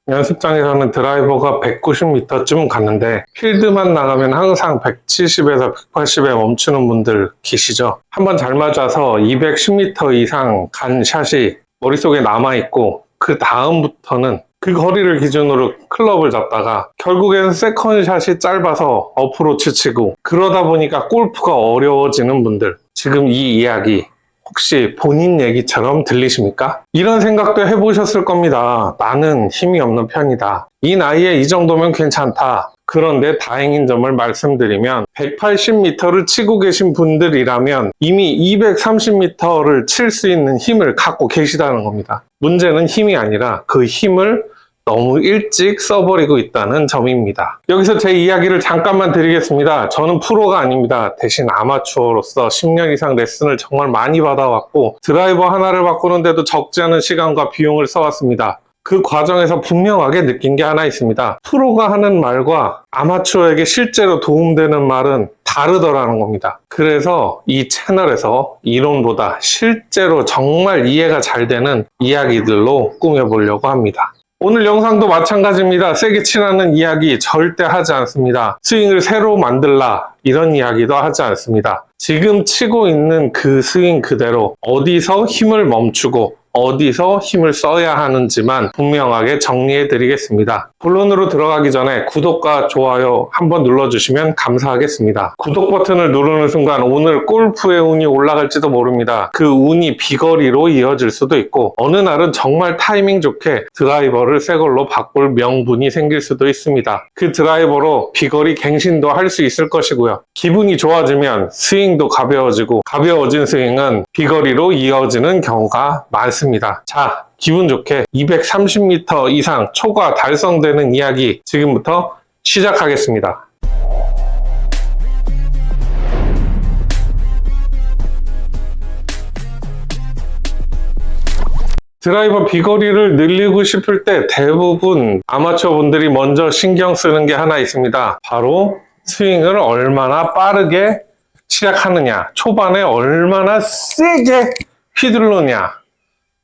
연습장에서는 드라이버가 190m쯤 갔는데 필드만 나가면 항상 170에서 180에 멈추는 분들 계시죠? 한번 잘 맞아서 210m 이상 간 샷이 머릿속에 남아있고 그 다음부터는 그 거리를 기준으로 클럽을 잡다가 결국에는 세컨샷이 짧아서 어프로치 치고 그러다 보니까 골프가 어려워지는 분들, 지금 이 이야기 혹시 본인 얘기처럼 들리십니까? 이런 생각도 해보셨을 겁니다. 나는 힘이 없는 편이다. 이 나이에 이 정도면 괜찮다. 그런데 다행인 점을 말씀드리면 180m를 치고 계신 분들이라면 이미 230m를 칠 수 있는 힘을 갖고 계시다는 겁니다. 문제는 힘이 아니라 그 힘을 너무 일찍 써버리고 있다는 점입니다. 여기서 제 이야기를 잠깐만 드리겠습니다. 저는 프로가 아닙니다. 대신 아마추어로서 10년 이상 레슨을 정말 많이 받아왔고 드라이버 하나를 바꾸는데도 적지 않은 시간과 비용을 써왔습니다. 그 과정에서 분명하게 느낀 게 하나 있습니다. 프로가 하는 말과 아마추어에게 실제로 도움되는 말은 다르더라는 겁니다. 그래서 이 채널에서 이론보다 실제로 정말 이해가 잘 되는 이야기들로 꾸며보려고 합니다. 오늘 영상도 마찬가지입니다. 세게 치라는 이야기 절대 하지 않습니다. 스윙을 새로 만들라 이런 이야기도 하지 않습니다. 지금 치고 있는 그 스윙 그대로 어디서 힘을 멈추고 어디서 힘을 써야 하는지만 분명하게 정리해 드리겠습니다. 본론으로 들어가기 전에 구독과 좋아요 한번 눌러주시면 감사하겠습니다. 구독 버튼을 누르는 순간 오늘 골프의 운이 올라갈지도 모릅니다. 그 운이 비거리로 이어질 수도 있고 어느 날은 정말 타이밍 좋게 드라이버를 새 걸로 바꿀 명분이 생길 수도 있습니다. 그 드라이버로 비거리 갱신도 할 수 있을 것이고요. 기분이 좋아지면 스윙도 가벼워지고 가벼워진 스윙은 비거리로 이어지는 경우가 많습니다. 자, 기분 좋게 230m 이상 초과 달성되는 이야기 지금부터 시작하겠습니다. 드라이버 비거리를 늘리고 싶을 때 대부분 아마추어 분들이 먼저 신경 쓰는 게 하나 있습니다. 바로 스윙을 얼마나 빠르게 시작하느냐, 초반에 얼마나 세게 휘두르느냐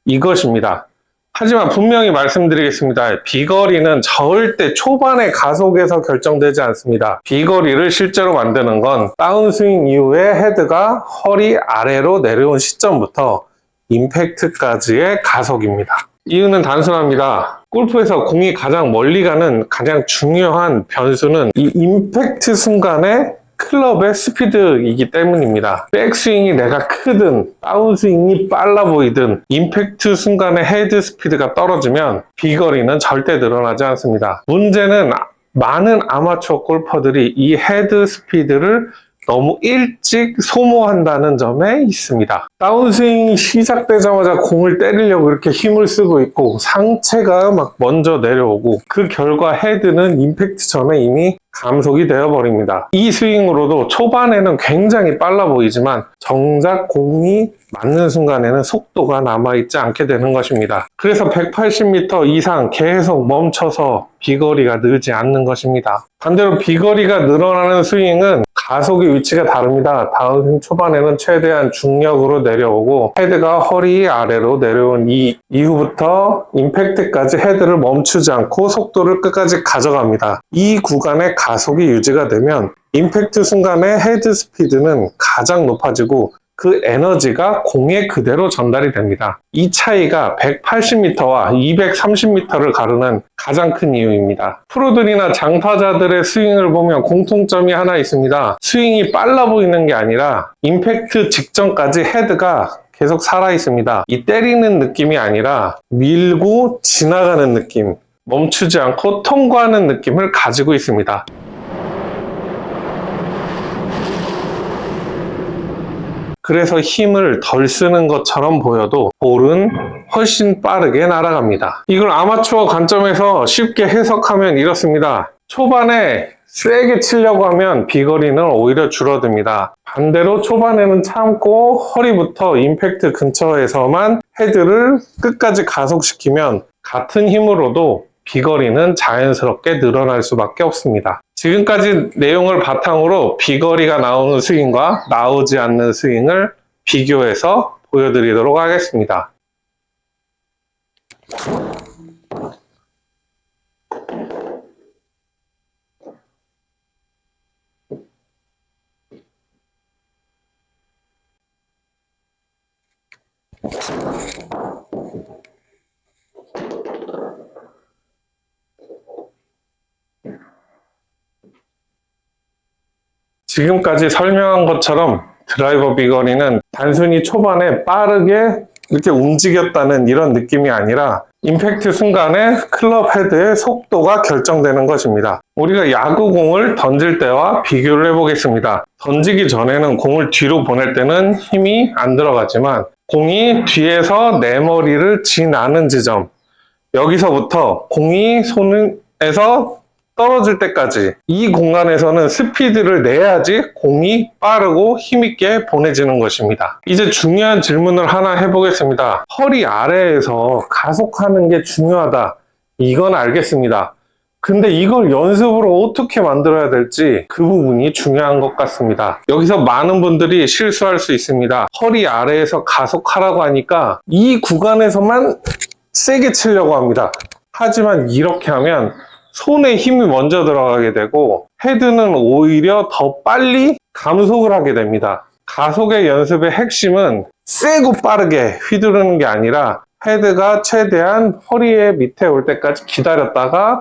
이것입니다. 하지만 분명히 말씀드리겠습니다. 비거리는 절대 초반의 가속에서 결정되지 않습니다. 비거리를 실제로 만드는 건 다운스윙 이후에 헤드가 허리 아래로 내려온 시점부터 임팩트까지의 가속입니다. 이유는 단순합니다. 골프에서 공이 가장 멀리 가는 가장 중요한 변수는 이 임팩트 순간의 클럽의 스피드이기 때문입니다. 백스윙이 내가 크든 다운스윙이 빨라 보이든 임팩트 순간의 헤드 스피드가 떨어지면 비거리는 절대 늘어나지 않습니다. 문제는 많은 아마추어 골퍼들이 이 헤드 스피드를 너무 일찍 소모한다는 점에 있습니다. 다운스윙이 시작되자마자 공을 때리려고 이렇게 힘을 쓰고 있고 상체가 막 먼저 내려오고 그 결과 헤드는 임팩트 전에 이미 감속이 되어버립니다. 이 스윙으로도 초반에는 굉장히 빨라 보이지만 정작 공이 맞는 순간에는 속도가 남아있지 않게 되는 것입니다. 그래서 180m 이상 계속 멈춰서 비거리가 늘지 않는 것입니다. 반대로 비거리가 늘어나는 스윙은 가속의 위치가 다릅니다. 다운스윙 초반에는 최대한 중력으로 내려오고 헤드가 허리 아래로 내려온 이후부터 임팩트까지 헤드를 멈추지 않고 속도를 끝까지 가져갑니다. 이 구간의 가속이 유지가 되면 임팩트 순간의 헤드 스피드는 가장 높아지고 그 에너지가 공에 그대로 전달이 됩니다. 이 차이가 180m와 230m를 가르는 가장 큰 이유입니다. 프로들이나 장타자들의 스윙을 보면 공통점이 하나 있습니다. 스윙이 빨라 보이는 게 아니라 임팩트 직전까지 헤드가 계속 살아 있습니다. 이 때리는 느낌이 아니라 밀고 지나가는 느낌, 멈추지 않고 통과하는 느낌을 가지고 있습니다. 그래서 힘을 덜 쓰는 것처럼 보여도 볼은 훨씬 빠르게 날아갑니다. 이걸 아마추어 관점에서 쉽게 해석하면 이렇습니다. 초반에 세게 치려고 하면 비거리는 오히려 줄어듭니다. 반대로 초반에는 참고 허리부터 임팩트 근처에서만 헤드를 끝까지 가속시키면 같은 힘으로도 비거리는 자연스럽게 늘어날 수밖에 없습니다. 지금까지 내용을 바탕으로 비거리가 나오는 스윙과 나오지 않는 스윙을 비교해서 보여드리도록 하겠습니다. 지금까지 설명한 것처럼 드라이버 비거리는 단순히 초반에 빠르게 이렇게 움직였다는 이런 느낌이 아니라 임팩트 순간에 클럽 헤드의 속도가 결정되는 것입니다. 우리가 야구공을 던질 때와 비교를 해보겠습니다. 던지기 전에는 공을 뒤로 보낼 때는 힘이 안 들어가지만 공이 뒤에서 내 머리를 지나는 지점, 여기서부터 공이 손에서 떨어질 때까지 이 공간에서는 스피드를 내야지 공이 빠르고 힘있게 보내지는 것입니다. 이제 중요한 질문을 하나 해보겠습니다. 허리 아래에서 가속하는 게 중요하다. 이건 알겠습니다. 근데 이걸 연습으로 어떻게 만들어야 될지 그 부분이 중요한 것 같습니다. 여기서 많은 분들이 실수할 수 있습니다. 허리 아래에서 가속하라고 하니까 이 구간에서만 세게 치려고 합니다. 하지만 이렇게 하면 손에 힘이 먼저 들어가게 되고 헤드는 오히려 더 빨리 감속을 하게 됩니다. 가속의 연습의 핵심은 세고 빠르게 휘두르는 게 아니라 헤드가 최대한 허리에 밑에 올 때까지 기다렸다가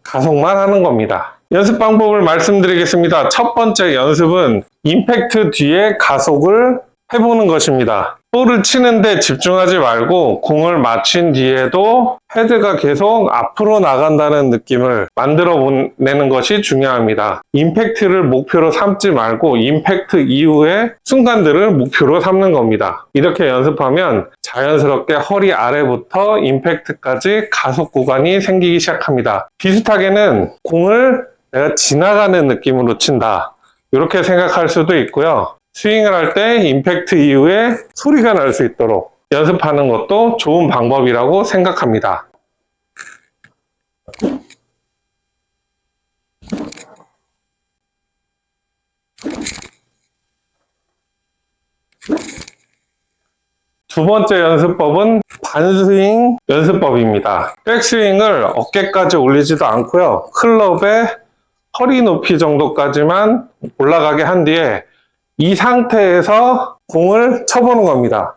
가속만 하는 겁니다. 연습 방법을 말씀드리겠습니다. 첫 번째 연습은 임팩트 뒤에 가속을 해보는 것입니다. 볼을 치는데 집중하지 말고 공을 맞춘 뒤에도 헤드가 계속 앞으로 나간다는 느낌을 만들어 내는 것이 중요합니다. 임팩트를 목표로 삼지 말고 임팩트 이후의 순간들을 목표로 삼는 겁니다. 이렇게 연습하면 자연스럽게 허리 아래부터 임팩트까지 가속 구간이 생기기 시작합니다. 비슷하게는 공을 내가 지나가는 느낌으로 친다. 이렇게 생각할 수도 있고요. 스윙을 할 때 임팩트 이후에 소리가 날 수 있도록 연습하는 것도 좋은 방법이라고 생각합니다. 두 번째 연습법은 반스윙 연습법입니다. 백스윙을 어깨까지 올리지도 않고요. 클럽의 허리 높이 정도까지만 올라가게 한 뒤에 이 상태에서 공을 쳐보는 겁니다.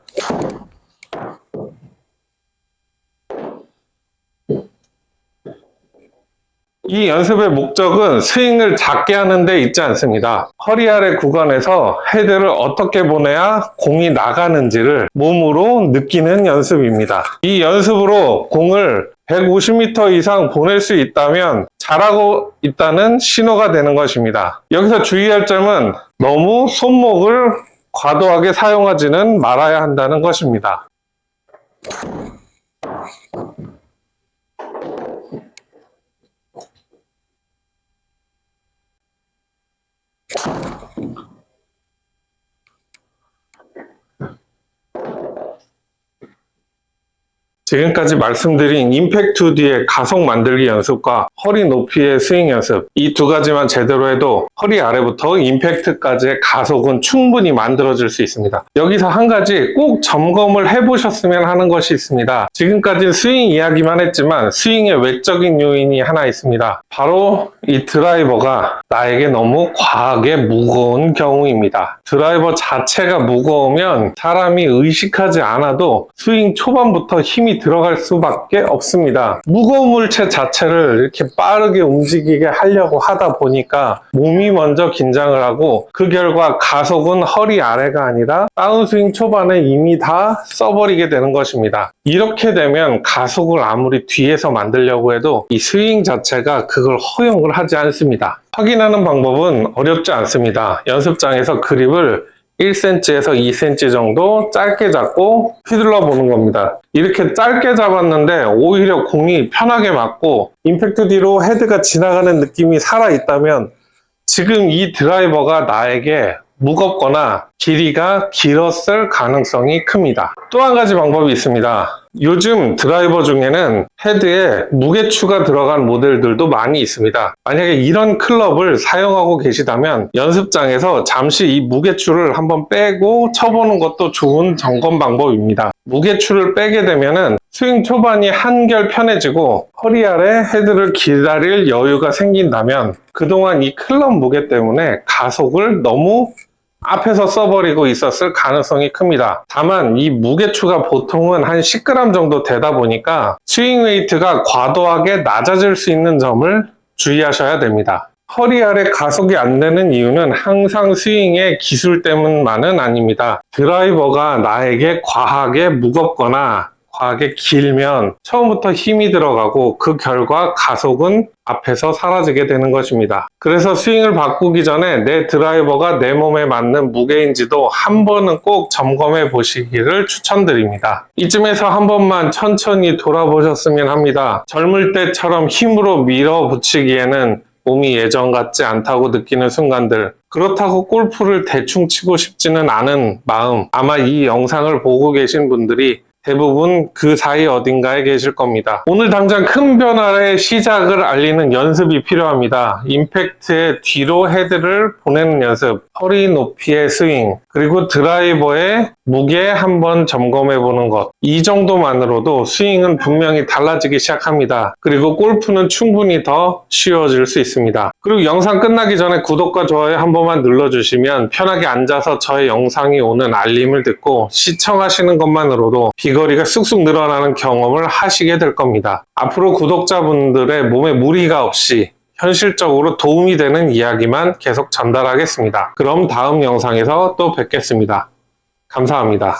이 연습의 목적은 스윙을 작게 하는 데 있지 않습니다. 허리 아래 구간에서 헤드를 어떻게 보내야 공이 나가는지를 몸으로 느끼는 연습입니다. 이 연습으로 공을 150m 이상 보낼 수 있다면 잘하고 있다는 신호가 되는 것입니다. 여기서 주의할 점은 너무 손목을 과도하게 사용하지는 말아야 한다는 것입니다. 지금까지 말씀드린 임팩트 뒤의 가속 만들기 연습과 허리 높이의 스윙 연습, 이 두 가지만 제대로 해도 허리 아래부터 임팩트까지의 가속은 충분히 만들어질 수 있습니다. 여기서 한 가지 꼭 점검을 해보셨으면 하는 것이 있습니다. 지금까지 스윙 이야기만 했지만 스윙의 외적인 요인이 하나 있습니다. 바로 이 드라이버가 나에게 너무 과하게 무거운 경우입니다. 드라이버 자체가 무거우면 사람이 의식하지 않아도 스윙 초반부터 힘이 들어갈 수밖에 없습니다. 무거운 물체 자체를 이렇게 빠르게 움직이게 하려고 하다 보니까 몸이 먼저 긴장을 하고 그 결과 가속은 허리 아래가 아니라 다운스윙 초반에 이미 다 써버리게 되는 것입니다. 이렇게 되면 가속을 아무리 뒤에서 만들려고 해도 이 스윙 자체가 그걸 허용을 하지 않습니다. 확인하는 방법은 어렵지 않습니다. 연습장에서 그립을 1cm에서 2cm 정도 짧게 잡고 휘둘러 보는 겁니다. 이렇게 짧게 잡았는데 오히려 공이 편하게 맞고 임팩트 뒤로 헤드가 지나가는 느낌이 살아있다면 지금 이 드라이버가 나에게 무겁거나 길이가 길었을 가능성이 큽니다. 또 한 가지 방법이 있습니다. 요즘 드라이버 중에는 헤드에 무게추가 들어간 모델들도 많이 있습니다. 만약에 이런 클럽을 사용하고 계시다면 연습장에서 잠시 이 무게추를 한번 빼고 쳐보는 것도 좋은 점검 방법입니다. 무게추를 빼게 되면은 스윙 초반이 한결 편해지고 허리 아래 헤드를 기다릴 여유가 생긴다면 그동안 이 클럽 무게 때문에 가속을 너무 앞에서 써버리고 있었을 가능성이 큽니다. 다만 이 무게추가 보통은 한 10g 정도 되다 보니까 스윙 웨이트가 과도하게 낮아질 수 있는 점을 주의하셔야 됩니다. 허리 아래 가속이 안 되는 이유는 항상 스윙의 기술 때문만은 아닙니다. 드라이버가 나에게 과하게 무겁거나 과하게 길면 처음부터 힘이 들어가고 그 결과 가속은 앞에서 사라지게 되는 것입니다. 그래서 스윙을 바꾸기 전에 내 드라이버가 내 몸에 맞는 무게인지도 한 번은 꼭 점검해 보시기를 추천드립니다. 이쯤에서 한 번만 천천히 돌아보셨으면 합니다. 젊을 때처럼 힘으로 밀어붙이기에는 몸이 예전 같지 않다고 느끼는 순간들, 그렇다고 골프를 대충 치고 싶지는 않은 마음, 아마 이 영상을 보고 계신 분들이 대부분 그 사이 어딘가에 계실 겁니다. 오늘 당장 큰 변화의 시작을 알리는 연습이 필요합니다. 임팩트의 뒤로 헤드를 보내는 연습, 허리 높이의 스윙, 그리고 드라이버의 무게 한번 점검해 보는 것. 이 정도만으로도 스윙은 분명히 달라지기 시작합니다. 그리고 골프는 충분히 더 쉬워질 수 있습니다. 그리고 영상 끝나기 전에 구독과 좋아요 한 번만 눌러주시면 편하게 앉아서 저의 영상이 오는 알림을 듣고 시청하시는 것만으로도 비거리가 쑥쑥 늘어나는 경험을 하시게 될 겁니다. 앞으로 구독자분들의 몸에 무리가 없이 현실적으로 도움이 되는 이야기만 계속 전달하겠습니다. 그럼 다음 영상에서 또 뵙겠습니다. 감사합니다.